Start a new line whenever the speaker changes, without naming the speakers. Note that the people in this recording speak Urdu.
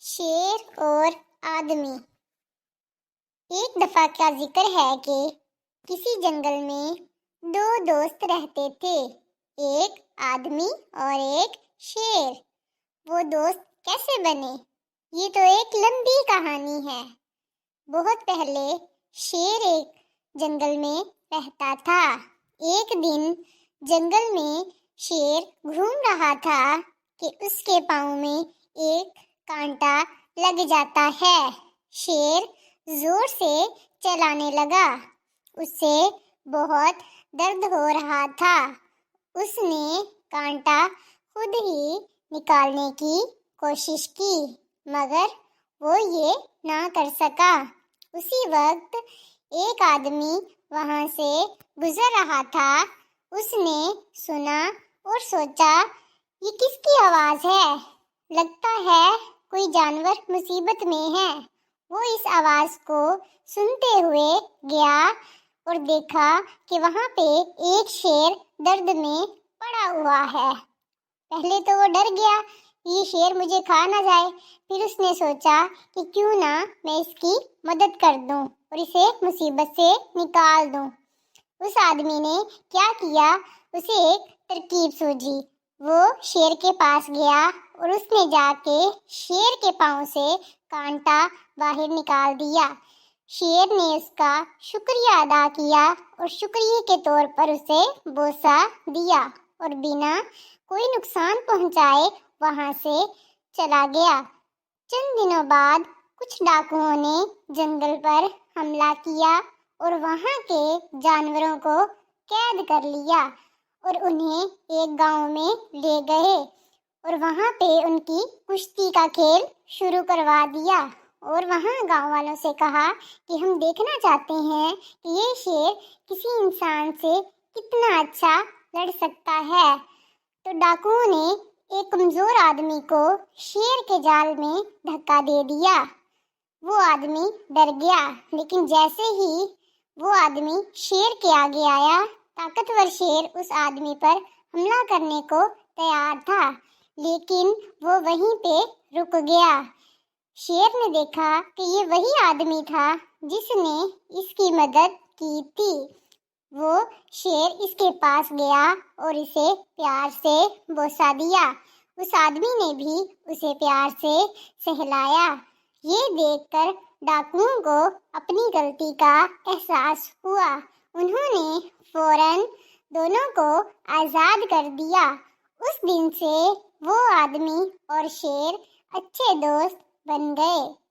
شیر اور آدمی۔ ایک دفعہ کا ذکر ہے کہ کسی جنگل میں دو دوست رہتے تھے، ایک آدمی اور ایک شیر۔ وہ دوست کیسے بنے؟ یہ تو ایک لمبی کہانی ہے۔ بہت پہلے شیر ایک جنگل میں رہتا تھا۔ ایک دن جنگل میں شیر گھوم رہا تھا کہ اس کے پاؤں میں ایک کانٹا لگ جاتا ہے۔ شیر زور سے چلانے لگا، اسے بہت درد ہو رہا تھا۔ اس نے کانٹا خود ہی نکالنے کی کوشش کی، مگر وہ یہ نہ کر سکا۔ اسی وقت ایک آدمی وہاں سے گزر رہا تھا۔ اس نے سنا اور سوچا، یہ کس کی آواز ہے؟ لگتا ہے کوئی جانور مصیبت میں ہے۔ وہ اس آواز کو سنتے ہوئے گیا اور دیکھا کہ وہاں پہ ایک شیر درد میں پڑا ہوا ہے۔ پہلے تو وہ ڈر گیا، یہ شیر مجھے کھا نہ جائے۔ پھر اس نے سوچا کہ کیوں نہ میں اس کی مدد کر دوں اور اسے مصیبت سے نکال دوں۔ اس آدمی نے کیا کیا، اسے ایک ترکیب سوجھی۔ وہ شیر کے پاس گیا اور اس نے جا کے شیر کے پاؤں سے کانٹا باہر نکال دیا۔ شیر نے اس کا شکریہ ادا کیا اور شکریہ کے طور پر اسے بوسہ دیا اور بنا کوئی نقصان پہنچائے وہاں سے چلا گیا۔ چند دنوں بعد کچھ ڈاکوؤں نے جنگل پر حملہ کیا اور وہاں کے جانوروں کو قید کر لیا اور انہیں ایک گاؤں میں لے گئے اور وہاں پہ ان کی کشتی کا کھیل شروع کروا دیا۔ اور وہاں گاؤں والوں سے کہا کہ ہم دیکھنا چاہتے ہیں کہ یہ شیر کسی انسان سے کتنا اچھا لڑ سکتا ہے۔ تو ڈاکوؤں نے ایک کمزور آدمی کو شیر کے جال میں دھکا دے دیا۔ وہ آدمی ڈر گیا، لیکن جیسے ہی وہ آدمی شیر کے آگے آیا، طاقتور شیر اس آدمی پر حملہ کرنے کو تیار تھا، لیکن وہ وہیں پہ رک گیا۔ شیر نے دیکھا کہ یہ وہی آدمی تھا جس نے اس کی مدد کی تھی۔ وہ شیر اس کے پاس گیا اور اسے پیار سے بوسہ دیا۔ اس آدمی نے بھی اسے پیار سے سہلایا۔ یہ دیکھ کر ڈاکوؤں کو اپنی غلطی کا احساس ہوا۔ انہوں نے فوراً دونوں کو آزاد کر دیا۔ اس دن سے وہ آدمی اور شیر اچھے دوست بن گئے۔